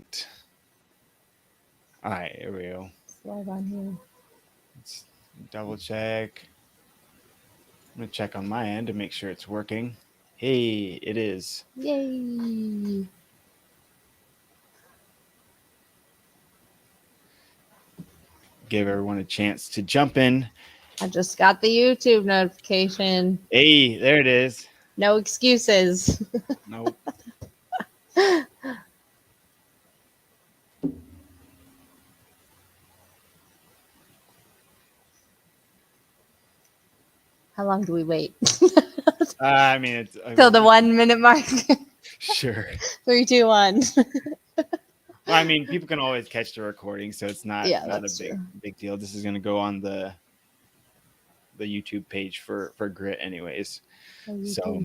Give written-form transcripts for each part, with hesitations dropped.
right. All right, here we go. Live on here. Let's double check. I'm gonna check on my end to make sure it's working. Hey, it is. Yay! Give everyone a chance to jump in. I just got the YouTube notification. Hey, there it is. No excuses. Nope. How long do we wait? I mean, it's Till the 1 minute mark. sure. 3, 2, 1. Well, I mean, people can always catch the recording, so it's not Yeah, not a that's true. big deal. This is gonna go on the YouTube page for Grit, anyways. So,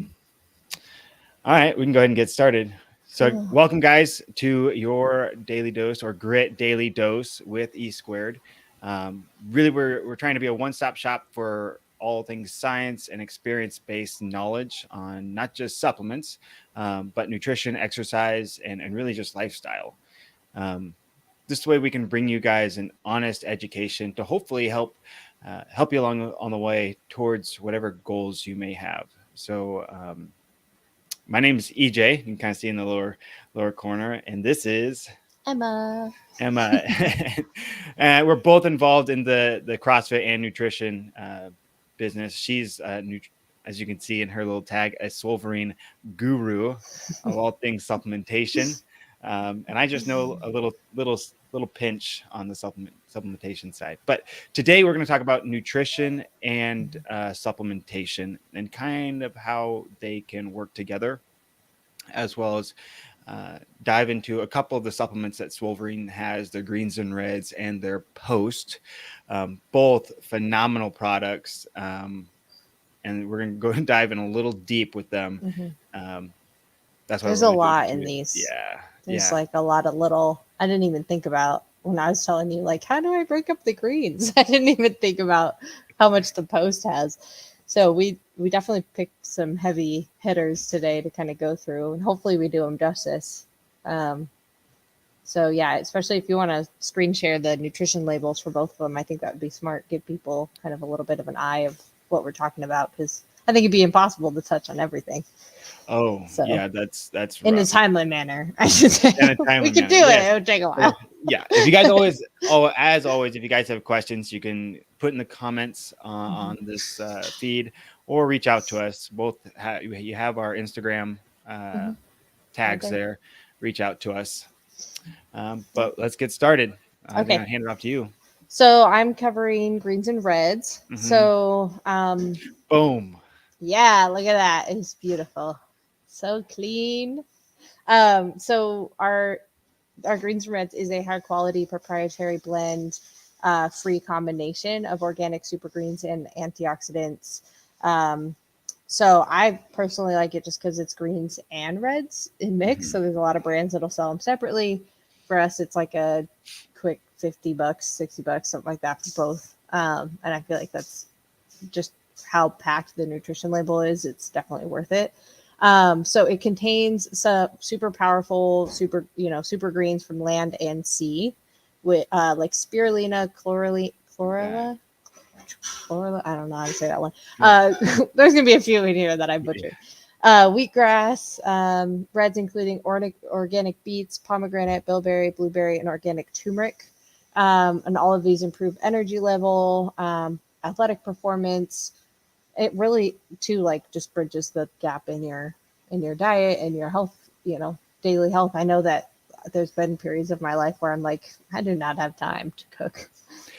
all right, we can go ahead and get started. So, Cool. welcome guys to your daily dose or Grit daily dose with E Squared. Really, we're trying to be a one-stop shop for all things science and experience-based knowledge on not just supplements, but nutrition, exercise, and really just lifestyle. This way, we can bring you guys an honest education to hopefully help you along on the way towards whatever goals you may have. So. My name is EJ. You can kind of see in the lower corner, and this is Emma. Emma. And we're both involved in the CrossFit and nutrition business. She's as you can see in her little tag, a Swolverine guru of all things supplementation. And I just know a little pinch on the supplementation side. But today we're going to talk about nutrition and supplementation and kind of how they can work together, as well as dive into a couple of the supplements that Swolverine has, their Greens and Reds and their Post, both phenomenal products. And we're going to go and dive in a little deep with them. Mm-hmm. That's why there's a lot in these. Yeah. There's like a lot of little, I didn't even think about when I was telling you, like, how do I break up the greens? I didn't even think about how much the Post has. So we definitely picked some heavy hitters today to kind of go through, and hopefully we do them justice. So yeah, especially if you want to screen share the nutrition labels for both of them, I think that would be smart. Give people kind of a little bit of an eye of what we're talking about, because I think it'd be impossible to touch on everything. Oh, so, yeah, that's rough. In a timely manner, I should say. We could do it. It would take a while. Yeah. If you guys as always, if you guys have questions, you can put in the comments on this feed or reach out to us. Both you have our Instagram tags there. Reach out to us. But let's get started. I'm going to hand it off to you. So I'm covering Greens and Reds. Mm-hmm. So boom. Yeah, look at that. It's beautiful. So clean. So our Greens and Reds is a high quality proprietary blend, free combination of organic super greens and antioxidants. So I personally like it just because it's greens and reds in mix. Mm-hmm. So there's a lot of brands that'll sell them separately. For us, it's like a quick $50, $60, something like that for both. And I feel like that's just how packed the nutrition label is. It's definitely worth it. So it contains some super powerful, super greens from land and sea with like spirulina, chlorella. I don't know how to say that one. There's going to be a few in here that I butchered. Wheatgrass, reds including organic beets, pomegranate, bilberry, blueberry, and organic turmeric. And all of these improve energy level, athletic performance. It really too like just bridges the gap in your diet and your health, daily health. I know that there's been periods of my life where I'm like, I do not have time to cook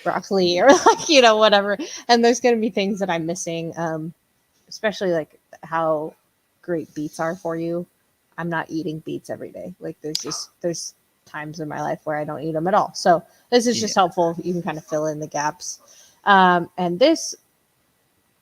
broccoli or like, whatever. And there's going to be things that I'm missing, especially like how great beets are for you. I'm not eating beets every day. Like there's times in my life where I don't eat them at all. So this is just helpful. You can kind of fill in the gaps. And this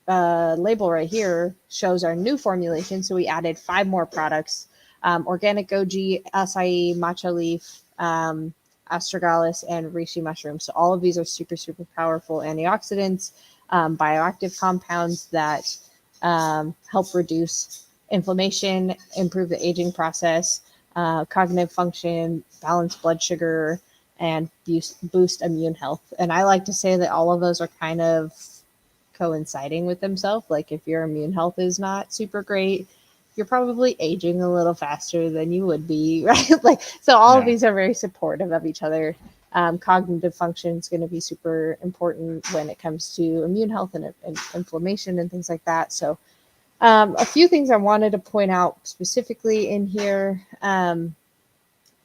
label right here shows our new formulation. So we added 5 more products, organic goji, acai, matcha leaf, astragalus, and reishi mushroom. So all of these are super, super powerful antioxidants, bioactive compounds that help reduce inflammation, improve the aging process, cognitive function, balance blood sugar, and boost immune health. And I like to say that all of those are kind of coinciding with themselves. Like if your immune health is not super great, you're probably aging a little faster than you would be, right? Like, so all of Yeah. these are very supportive of each other. Cognitive function is going to be super important when it comes to immune health and inflammation and things like that. So, a few things I wanted to point out specifically in here.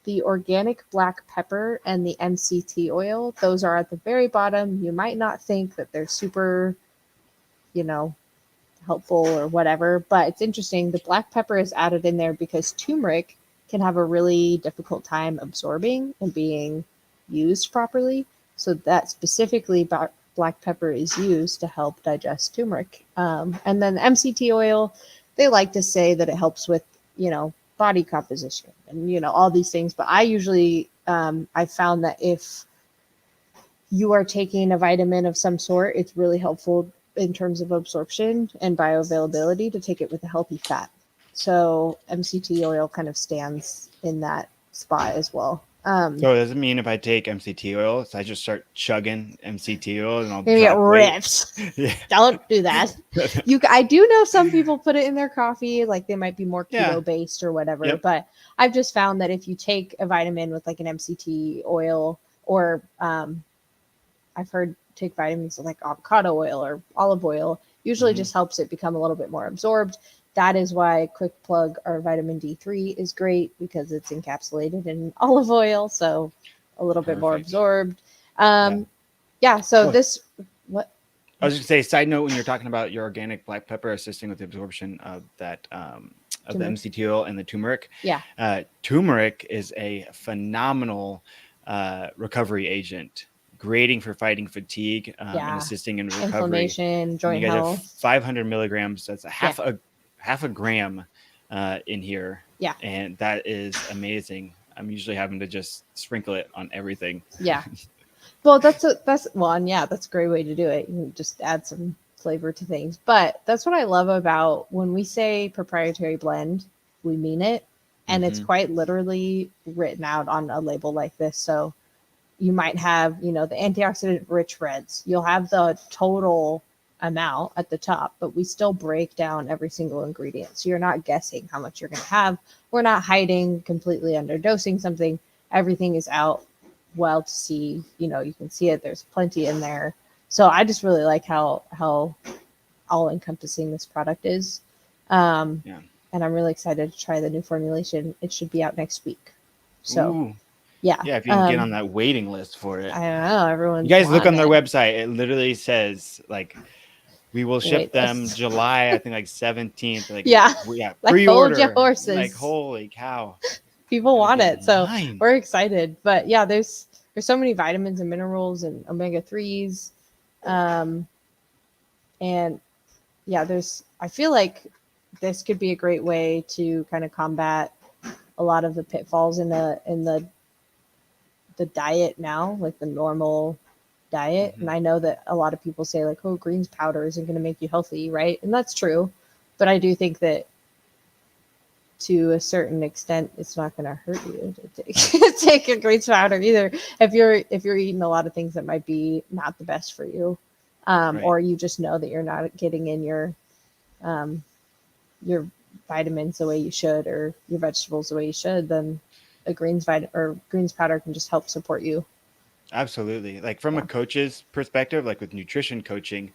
The organic black pepper and the MCT oil, those are at the very bottom. You might not think that they're super, you know, helpful or whatever, but it's interesting. The black pepper is added in there because turmeric can have a really difficult time absorbing and being used properly. So that specifically black pepper is used to help digest turmeric. And then MCT oil, they like to say that it helps with, body composition and, all these things. But I usually, I found that if you are taking a vitamin of some sort, it's really helpful in terms of absorption and bioavailability to take it with a healthy fat. So MCT oil kind of stands in that spot as well. So does it mean if I take MCT oil, so I just start chugging MCT oil and I'll Maybe get drop weight? ripped. Yeah. Don't do that. I do know some people put it in their coffee, like they might be more Yeah. keto based or whatever. Yep. But I've just found that if you take a vitamin with like an MCT oil, or I've heard take vitamins like avocado oil or olive oil, usually just helps it become a little bit more absorbed. That is why quick plug our vitamin D3 is great, because it's encapsulated in olive oil, so a little bit more Perfect. absorbed. So Well, this, what? I was just gonna say, side note, when you're talking about your organic black pepper assisting with the absorption of that of the Turmeric. MCT oil and the turmeric. Yeah. Turmeric is a phenomenal recovery agent, grading for fighting fatigue and Yeah. assisting in recovery. Inflammation, joint You guys have health. 500 milligrams. That's half Yeah. a gram in here. Yeah. And that is amazing. I'm usually having to just sprinkle it on everything. Yeah. Well, that's a great way to do it. You can just add some flavor to things. But that's what I love about when we say proprietary blend, we mean it. And it's quite literally written out on a label like this. So you might have, the antioxidant rich reds. You'll have the total amount at the top, but we still break down every single ingredient. So you're not guessing how much you're going to have. We're not hiding, completely underdosing something. Everything is out well to see. You can see it. There's plenty in there. So I just really like how all encompassing this product is. And I'm really excited to try the new formulation. It should be out next week. So Ooh. yeah, if you can get on that waiting list for it. I don't know. Everyone, you guys look on their website. It literally says like, we will ship them July, I think like 17th. Like, like, pre-order. Hold your horses. Like, holy cow. People want it. So we're excited. But yeah, there's so many vitamins and minerals and omega-3s. And yeah, I feel like this could be a great way to kind of combat a lot of the pitfalls in the diet now, like the normal diet. And I know that a lot of people say like, oh, greens powder isn't going to make you healthy, right? And that's true. But I do think that to a certain extent, it's not going to hurt you to take a greens powder either. If you're eating a lot of things that might be not the best for you, or you just know that you're not getting in your vitamins the way you should, or your vegetables the way you should, then a greens powder can just help support you. Absolutely. Like from a coach's perspective, like with nutrition coaching,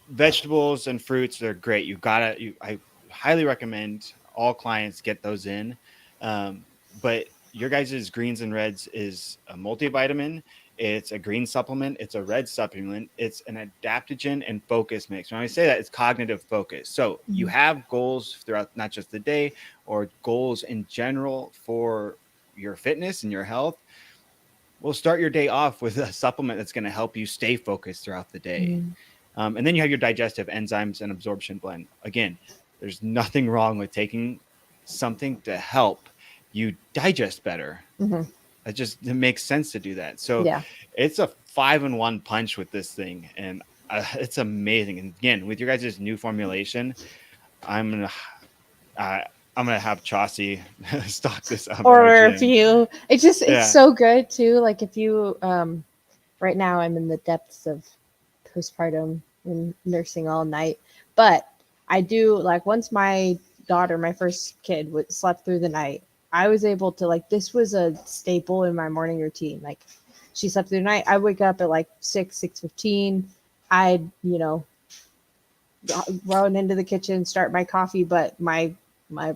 vegetables and fruits, they're great. I highly recommend all clients get those in. But your guys' greens and reds is a multivitamin. It's a green supplement. It's a red supplement. It's an adaptogen and focus mix. When I say that, it's cognitive focus. So you have goals throughout not just the day, or goals in general for your fitness and your health. We'll start your day off with a supplement that's going to help you stay focused throughout the day. And then you have your digestive enzymes and absorption blend. Again, there's nothing wrong with taking something to help you digest better. It makes sense to do that. So it's a 5-in-1 punch with this thing. And it's amazing. And again, with your guys' new formulation, I'm going to, I'm gonna have Chauncey stock this up in our Or if gym. you, it's Yeah. so good too. Like if you, right now I'm in the depths of postpartum and nursing all night, but I do like once my daughter, my first kid, slept through the night, I was able to like this was a staple in my morning routine. Like she slept through the night, I wake up at like 6:15. I'd run into the kitchen, start my coffee, but my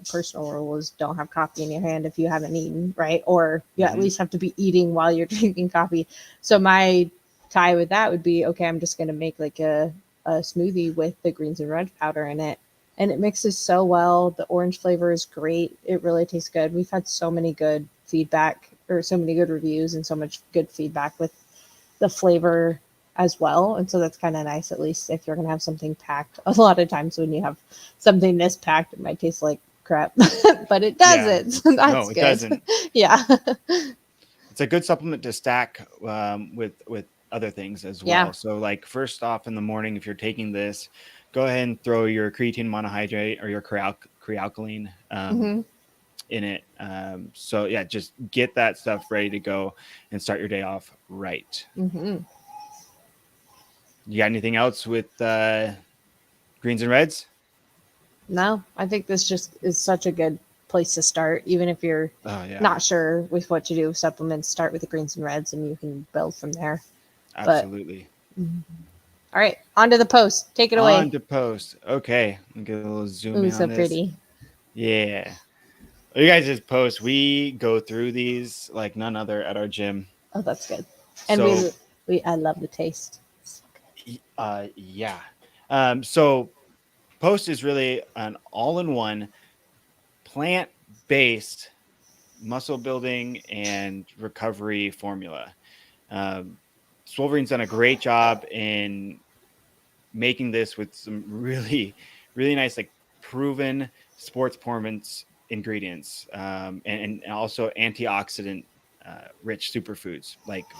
personal rule is don't have coffee in your hand if you haven't eaten, right? Or you at Hmm. least have to be eating while you're drinking coffee. So my tie with that would be okay, I'm just gonna make like a smoothie with the greens and red powder in it. And it mixes so well. The orange flavor is great. It really tastes good. We've had so many good feedback or so many good reviews and so much good feedback with the flavor as well. And so that's kind of nice, at least if you're going to have something packed. A lot of times when you have something this packed, it might taste like crap, but it Yeah. doesn't. So No, that's it good. doesn't. Yeah. It's a good supplement to stack with other things as Yeah. well. So, like first off in the morning, if you're taking this, go ahead and throw your creatine monohydrate or your crealkaline Hmm. in it. So yeah, just get that stuff ready to go and start your day off right. Hmm. You got anything else with greens and reds? No, I think this just is such a good place to start. Even if you're Oh yeah, not sure with what to do with supplements, start with the greens and reds and you can build from there. But absolutely. all right, on to the post. Take it away. On to post. Okay, let me get a little zoom Ooh, in on so this. pretty. Yeah. You guys just post. We go through these like none other at our gym. Oh, that's good. And So we I love the taste. So yeah. So post is really an all-in-one plant-based muscle building and recovery formula. Um, Swolverine's done a great job in making this with some really, really nice, like proven sports performance ingredients, and also antioxidant rich superfoods. Like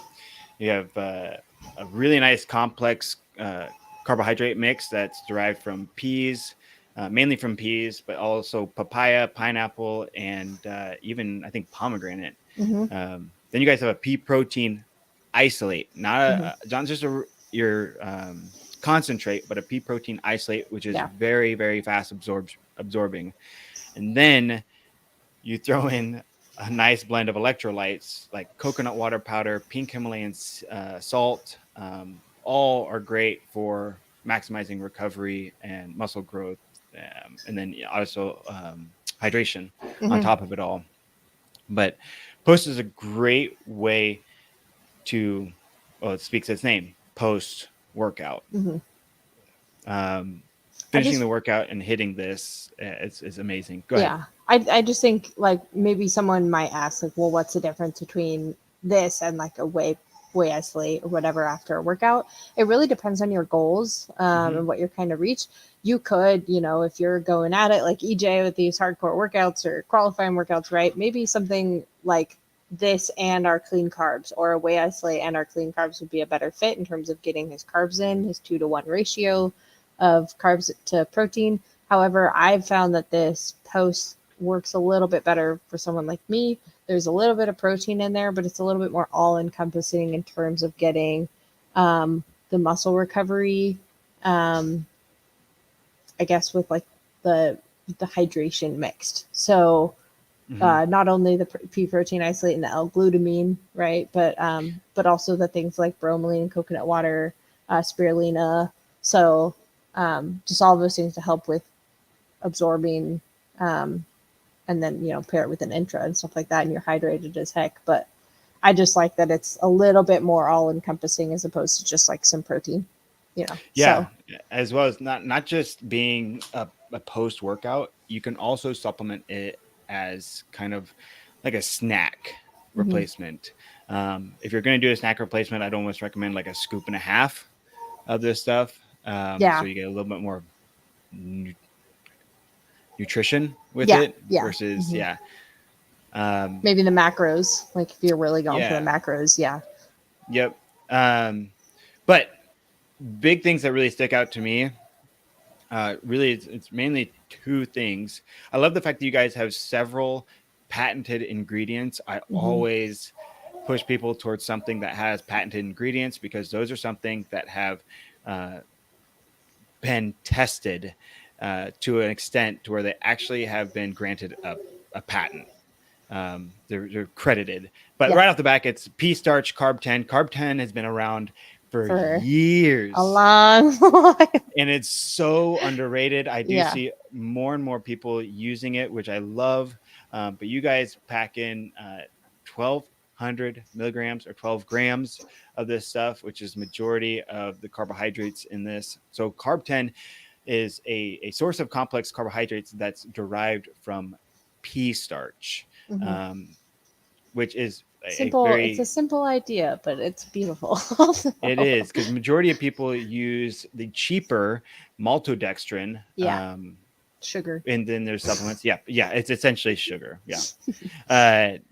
you have a really nice complex carbohydrate mix that's derived from peas, mainly from peas, but also papaya, pineapple, and even I think pomegranate. mm-hmm, Then you guys have a pea protein isolate, mm-hmm. not just your concentrate, but a pea protein isolate, which is Yeah. very, very fast absorbing. And then you throw in a nice blend of electrolytes like coconut water powder, pink Himalayan salt. All are great for maximizing recovery and muscle growth. And then also hydration on Mm-hmm, top of it all. But post is a great way to, well, it speaks its name, post workout. mm-hmm. Um, I Finishing just the workout and hitting this is amazing. Go ahead. yeah. I just think like maybe someone might ask like, well, what's the difference between this and like a whey isolate or whatever after a workout? It really depends on your goals Hmm. and what you're kind of reach. You could, if you're going at it like EJ with these hardcore workouts or qualifying workouts, right? Maybe something like this and our clean carbs or a whey isolate and our clean carbs would be a better fit in terms of getting his carbs in, his 2-to-1 ratio of carbs to protein. However, I've found that this post works a little bit better for someone like me. There's a little bit of protein in there, but it's a little bit more all encompassing in terms of getting the muscle recovery. Um, I guess with like the the hydration mixed. So Hmm. not only the pea protein isolate and the L-glutamine, right, but also the things like bromelain, coconut water, spirulina. So just all those things to help with absorbing, um, and then pair it with an intra and stuff like that, and you're hydrated as heck. But I just like that it's a little bit more all encompassing as opposed to just like some protein, Yeah, So as well as not just being a post workout, you can also supplement it as kind of like a snack mhm. replacement. If you're going to do a snack replacement, I'd almost recommend like a scoop and a half of this stuff, so Yeah, you get a little bit more nu- nutrition with yeah, it yeah. versus Hmm. yeah. Um, Maybe the macros, like if you're really going for the yeah. macros, yeah. Yep. Um, but big things that really stick out to me, really, it's mainly two things. I love the fact that you guys have several patented ingredients. I Hmm. always push people towards something that has patented ingredients because those are something that have uh, been tested to an extent to where they actually have been granted a patent. They're credited, but Yeah, right off the back, it's pea starch carb 10. Carb 10 has been around for for a years long while. and it's so underrated. I do Yeah. see more and more people using it, which I love. But you guys pack in 1,200 milligrams or 12 grams of this stuff, which is majority of the carbohydrates in this. So carb 10 is a source of complex carbohydrates that's derived from pea starch, Hmm. um, which is a Simple. It's a very simple idea, but it's beautiful. it is because majority of people use the cheaper maltodextrin, Yeah, sugar. and then there's supplements. Yeah, yeah, it's essentially sugar. Yeah,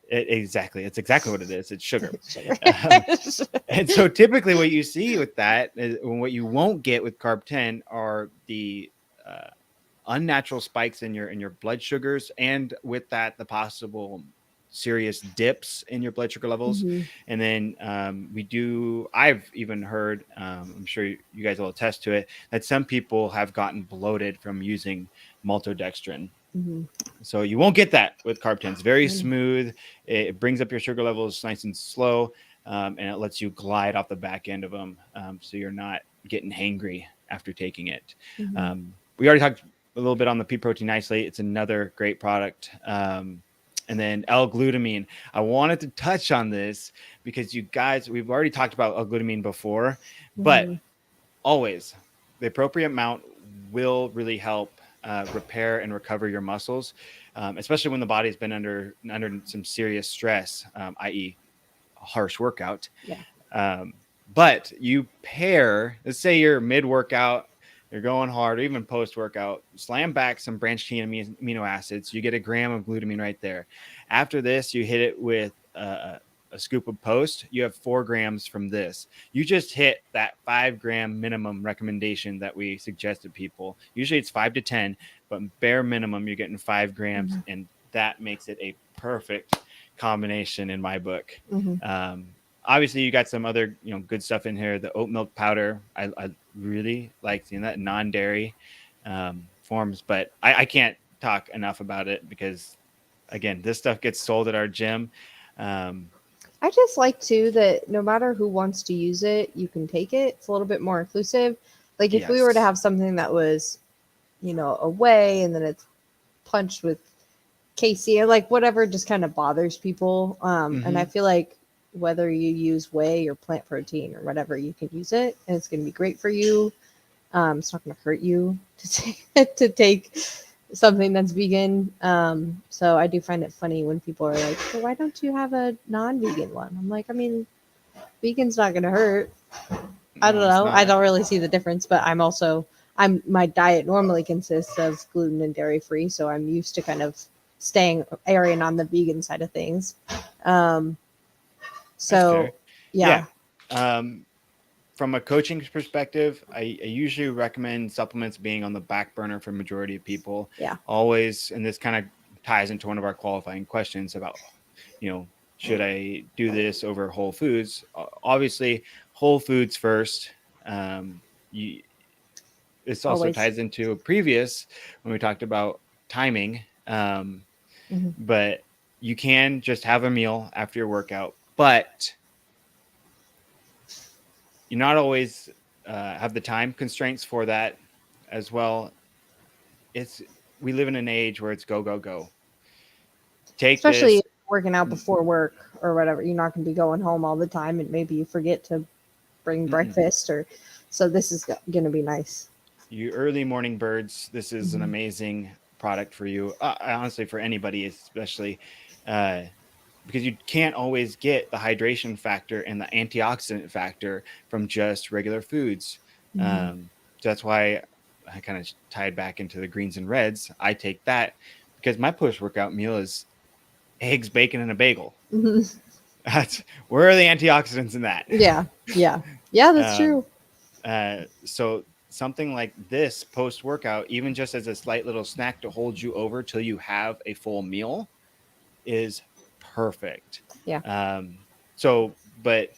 exactly. It's exactly what it is. It's sugar. Sugar. Um, and so typically, what you see with that is what you won't get with carb 10 are the uh, unnatural spikes in your blood sugars, and with that, the possible serious dips in your blood sugar levels. Hmm. And then I've even heard, I'm sure you guys will attest to it, that some people have gotten bloated from using maltodextrin. Hmm. So you won't get that with carb 10. It's very smooth. It brings up your sugar levels nice and slow, and it lets you glide off the back end of them, so you're not getting hangry after taking it. Hmm. We already talked a little bit on the pea protein isolate. It's another great product. And then L-glutamine. I wanted to touch on this because you guys, we've already talked about L-glutamine before, but Hmm. always the appropriate amount will really help repair and recover your muscles, especially when the body's been under some serious stress, i.e., a harsh workout. Yeah. Um, but you pair, let's say you're mid workout, you're going hard, or even post workout, slam back some branched chain amino acids. You get a gram of glutamine right there. After this, you hit it with a scoop of post. You have 4 grams from this. You just hit that 5 gram minimum recommendation that we suggest to people. Usually it's 5 to 10, but bare minimum, you're getting 5 grams, Hmm. and that makes it a perfect combination in my book. Hmm. Um, Obviously you got some other good stuff in here. The oat milk powder, I really like seeing that non-dairy forms, but I can't talk enough about it because again, this stuff gets sold at our gym. um, I just like too that no matter who wants to use it, you can take it. It's a little bit more inclusive. Like if we were to yes. have something that was, a whey and then it's punched with casein, like whatever just kind of bothers people. And I Hmm. feel like whether you use whey or plant protein or whatever, you can use it and it's going to be great for you. It's not going to hurt you to to take something that's vegan. So I do find it funny when people are like, well, why don't you have a non-vegan one? I'm like, I mean, vegan's not going to hurt. I don't No, it's know. I not. don't really see the difference, but I'm my diet normally consists of gluten and dairy free, so I'm used to kind of staying erring on the vegan side of things. Um, That's fair. so Yeah. yeah, um, from a coaching perspective, I usually recommend supplements being on the back burner for majority of people. yeah, Always, and this kind of ties into one of our qualifying questions about, you know, should I do this over whole foods? Obviously, whole foods first. Um, you, this also always. ties into a previous when we talked about timing. Hmm. But you can just have a meal after your workout, but you not always have the time constraints for that as well. It's We live in an age where it's go go go. Take Especially this. if you're working out before work or whatever. You're not going to be going home all the time, and maybe you forget to bring Mm-mm. breakfast, or so this is going to be nice. You early morning birds. This is an Hmm. amazing product for you. Honestly, for anybody, especially uh, because you can't always get the hydration factor and the antioxidant factor from just regular foods. Hmm. Um, so that's why I kind of tied back into the greens and reds. I take that because my post workout meal is eggs, bacon, and a bagel. Hmm. That's where are the antioxidants in that? Yeah, yeah, yeah. That's um, true. so something like this post workout, even just as a slight little snack to hold you over till you have a full meal, is perfect. Yeah. But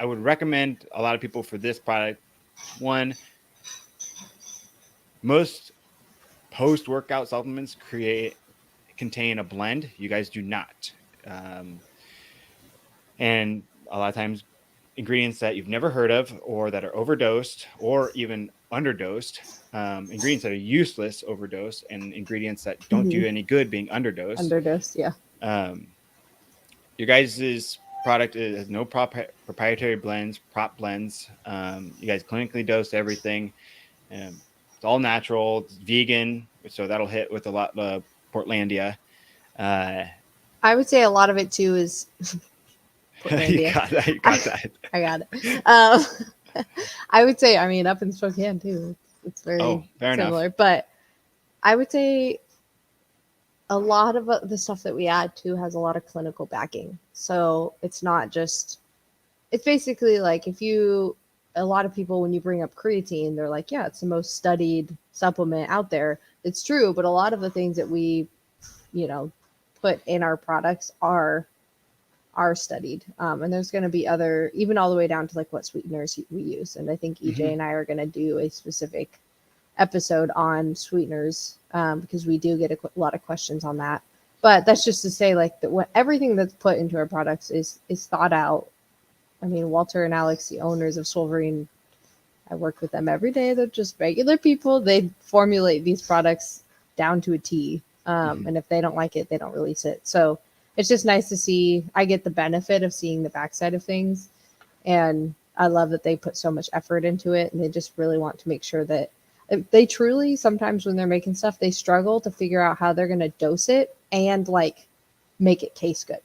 I would recommend a lot of people for this product. One, most post workout supplements contain a blend. You guys do not. Um, and a lot of times ingredients that you've never heard of or that are overdosed or even underdosed, ingredients that are useless overdose, and ingredients that don't do any good being underdosed. Underdosed. Yeah. Um, your guys' product has no proprietary blends, prop blends. You guys clinically dose everything. It's all natural. It's vegan, so that'll hit with a lot of Portlandia. Uh, I would say a lot of it too is you Portlandia. got that. You got that. I got it. I would say, I mean, up in Spokane too. It's very Fair similar, enough. but I would say a lot of the stuff that we add too has a lot of clinical backing. So it's not just, it's basically like a lot of people, when you bring up creatine, they're like, yeah, it's the most studied supplement out there. It's true, but a lot of the things that we, put in our products are studied. And there's going to be other, even all the way down to like what sweeteners we use. And I think EJ and I are going to do a specific episode on sweeteners because we do get a lot of questions on that. But that's just to say, like, that everything that's put into our products is thought out. I mean, Walter and Alex, the owners of Swolverine, I work with them every day. They're just regular people. They formulate these products down to a T. And if they don't like it, they don't release it. So it's just nice to see. I get the benefit of seeing the backside of things. And I love that they put so much effort into it. And they just really want to make sure that they truly, sometimes when they're making stuff, they struggle to figure out how they're going to dose it and like make it taste good.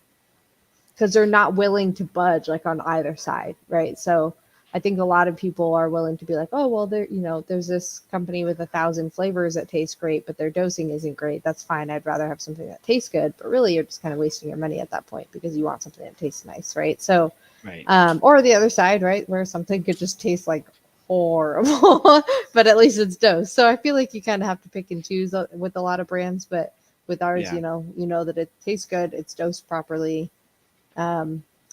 Because they're not willing to budge like on either side, right? So I think a lot of people are willing to be like, oh, well, there's this company with 1,000 flavors that taste great, but their dosing isn't great. That's fine. I'd rather have something that tastes good. But really, you're just kind of wasting your money at that point because you want something that tastes nice, right? So, Right. Or the other side, right, where something could just taste like horrible, but at least it's dosed. So I feel like you kind of have to pick and choose with a lot of brands, but with ours, Yeah. you know that it tastes good, it's dosed properly. I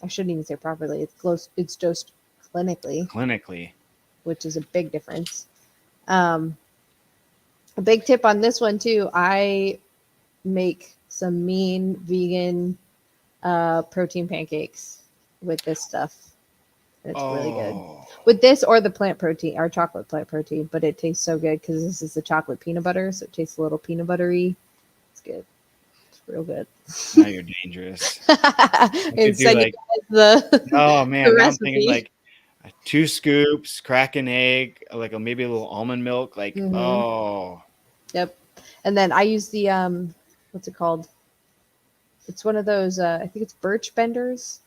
shouldn't even say properly. It's dosed Clinically. which is a big difference. Um, a big tip on this one too. I make some mean vegan protein pancakes with this stuff. It's really good with this or the plant protein or chocolate plant protein, but it tastes so good because this is the chocolate peanut butter, so it tastes a little peanut buttery. It's good. It's real good. Now you're dangerous. And Do send you like, guys the oh the man, now I'm thinking recipe. like 2 scoops, crack an egg, like maybe a little almond milk. Like, Mm-hmm. oh, Yep. And then I use the what's it called? It's one of those I think it's birch benders.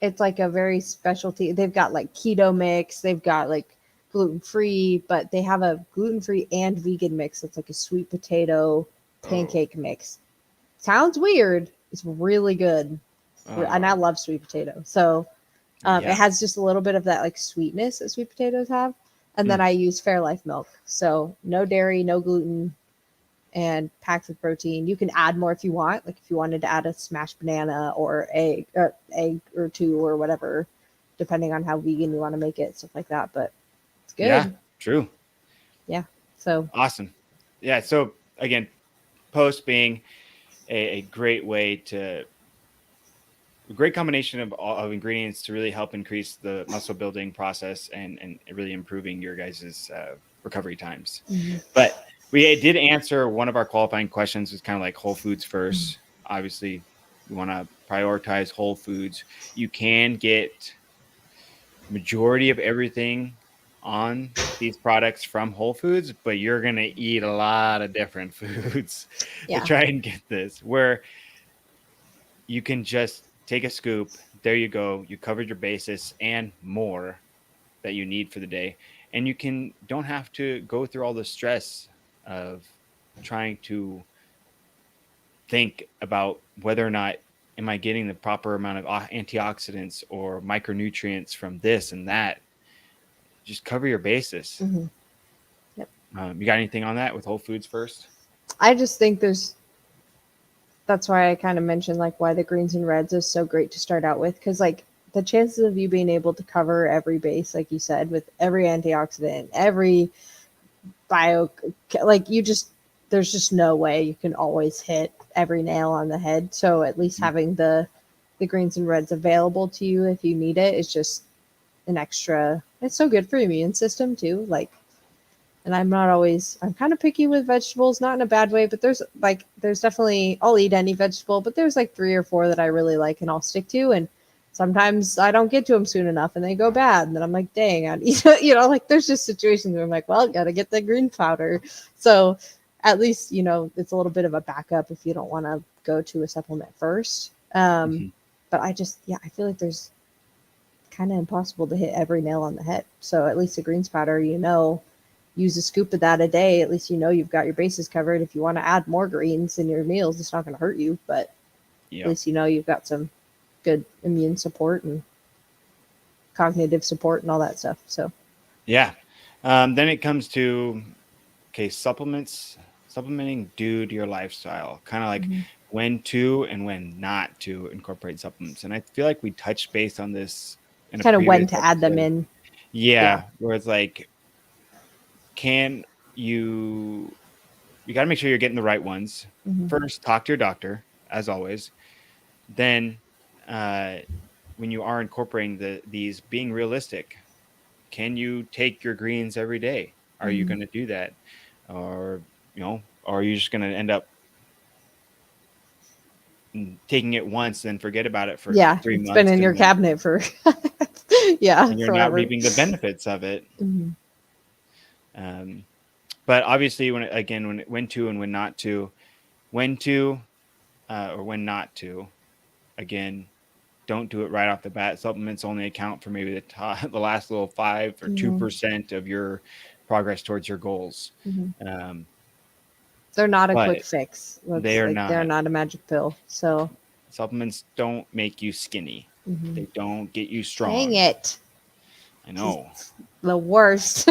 It's like a very specialty. They've got like keto mix, they've got like gluten free, but they have a gluten free and vegan mix. It's like a sweet potato pancake mix. Sounds weird. It's really good. And I love sweet potato. So it yeah. has just a little bit of that like sweetness that sweet potatoes have. And then I use Fairlife milk. So no dairy, no gluten, and packed with protein. You can add more if you want. Like if you wanted to add a smashed banana or egg or two or whatever, depending on how vegan you want to make it, stuff like that. But it's good. Yeah, true. Yeah. So Awesome. Yeah. So again, post being a great way to a great combination of ingredients to really help increase the muscle building process and really improving your guys' recovery times. But we did answer one of our qualifying questions was kind of like whole foods first. Obviously, we want to prioritize whole foods. You can get majority of everything on these products from Whole Foods, but you're going to eat a lot of different foods to yeah. try and get this, where you can just take a scoop. There you go. You covered your basis and more that you need for the day. And you don't have to go through all the stress of trying to think about whether or not am I getting the proper amount of antioxidants or micronutrients from this and that. just cover your bases. Mm-hmm. Yep. You got anything on that with whole foods first? I just think that's why I kind of mentioned like why the greens and reds is so great to start out with, because like the chances of you being able to cover every base, like you said, with every antioxidant, every bio, like you just, there's just no way you can always hit every nail on the head. So at least having the greens and reds available to you if you need it is just an extra. It's so good for your immune system too. Like, and I'm kind of picky with vegetables, not in a bad way, but there's definitely, I'll eat any vegetable, but there's like 3 or 4 that I really like and I'll stick to. And sometimes I don't get to them soon enough and they go bad. And then I'm like, dang, like there's just situations where I'm like, well, got to get the green powder. So at least, it's a little bit of a backup if you don't want to go to a supplement first. But I feel like there's kind of impossible to hit every nail on the head. So at least the greens powder, use a scoop of that a day. At least you've got your bases covered. If you want to add more greens in your meals, it's not going to hurt you. But at least you've got some good immune support and cognitive support and all that stuff. So yeah. Then it comes to supplementing due to your lifestyle, kind of like when to and when not to incorporate supplements. And I feel like we touched base on this in a kind of previous when to add them episode. in. Yeah, where it's like, can you got to make sure you're getting the right ones. First, talk to your doctor, as always. Then, when you are incorporating these, being realistic. Can you take your greens every day? Are you going to do that? Or, or are you just going to end up taking it once and forget about it for 3 It's been months in your cabinet for and you're not forever. reaping the benefits of it? But obviously, when to and when not to, when to or when not to, again, don't do it right off the bat. Supplements only account for maybe the last little 5 or 2% of your progress towards your goals. They're not a But quick fix. they're They're not. not a magic pill. So Supplements don't make you skinny. They don't get you strong. dang it. I know. The worst.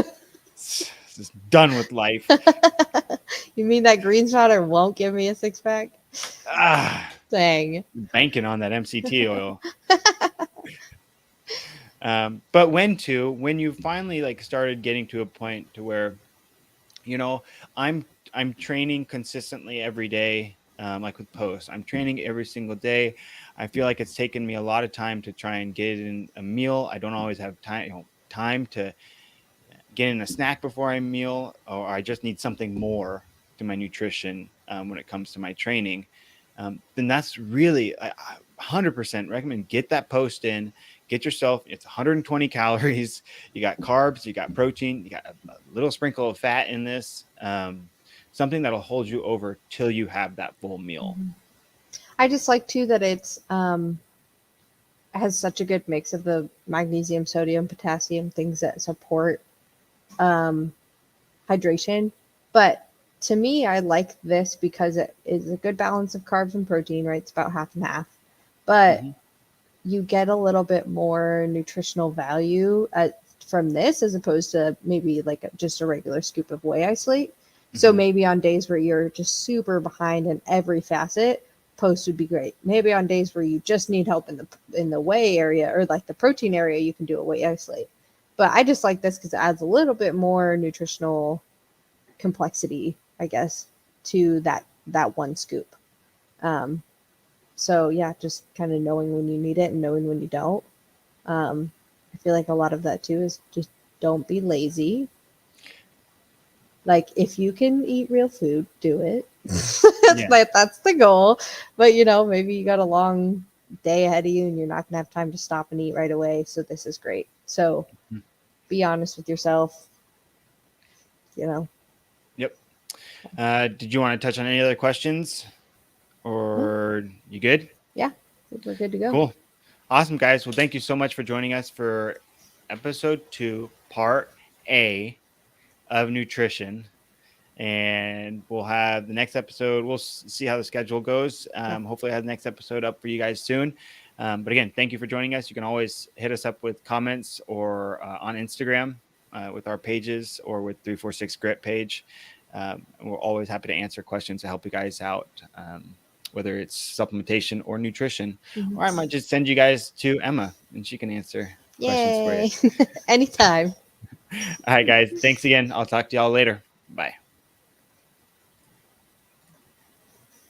Just done with life. You mean that green powder won't give me a 6-pack? Dang. Banking on that MCT oil. But when you finally started getting to a point to where, I'm training consistently every day. Like with posts, I'm training every single day. I feel like it's taken me a lot of time to try and get in a meal. I don't always have time to get in a snack before I meal, or I just need something more to my nutrition when it comes to my training. Then that's really, I 100% recommend get that post in, get yourself, it's 120 calories. You got carbs, you got protein, you got a little sprinkle of fat in this, something that'll hold you over till you have that full meal. I just like too that it's has such a good mix of the magnesium, sodium, potassium, things that support hydration. But to me, I like this because it is a good balance of carbs and protein, right? It's about half and half. But you get a little bit more nutritional value from this as opposed to maybe just a regular scoop of whey isolate. So maybe on days where you're just super behind in every facet, post would be great. Maybe on days where you just need help in the whey area or the protein area, you can do a whey isolate. But I just like this because it adds a little bit more nutritional complexity, I guess, to that one scoop. So yeah, just kind of knowing when you need it and knowing when you don't. I feel like a lot of that too is just don't be lazy. Like if you can eat real food, do it. That's the goal. But maybe you got a long day ahead of you and you're not gonna have time to stop and eat right away. So this is great. So be honest with yourself. Yep. Did you want to touch on any other questions, or you good? Yeah, we're good to go. Cool. Awesome, guys. Well, thank you so much for joining us for episode 2, part A of nutrition. And we'll have the next episode. We'll see how the schedule goes. Hopefully I have the next episode up for you guys soon. But again, thank you for joining us. You can always hit us up with comments or on Instagram. with our pages or with 346 Grit page. We're always happy to answer questions to help you guys out, whether it's supplementation or nutrition. Or I might just send you guys to Emma and she can answer questions for you. Yay! Anytime. All right, guys. Thanks again. I'll talk to y'all later.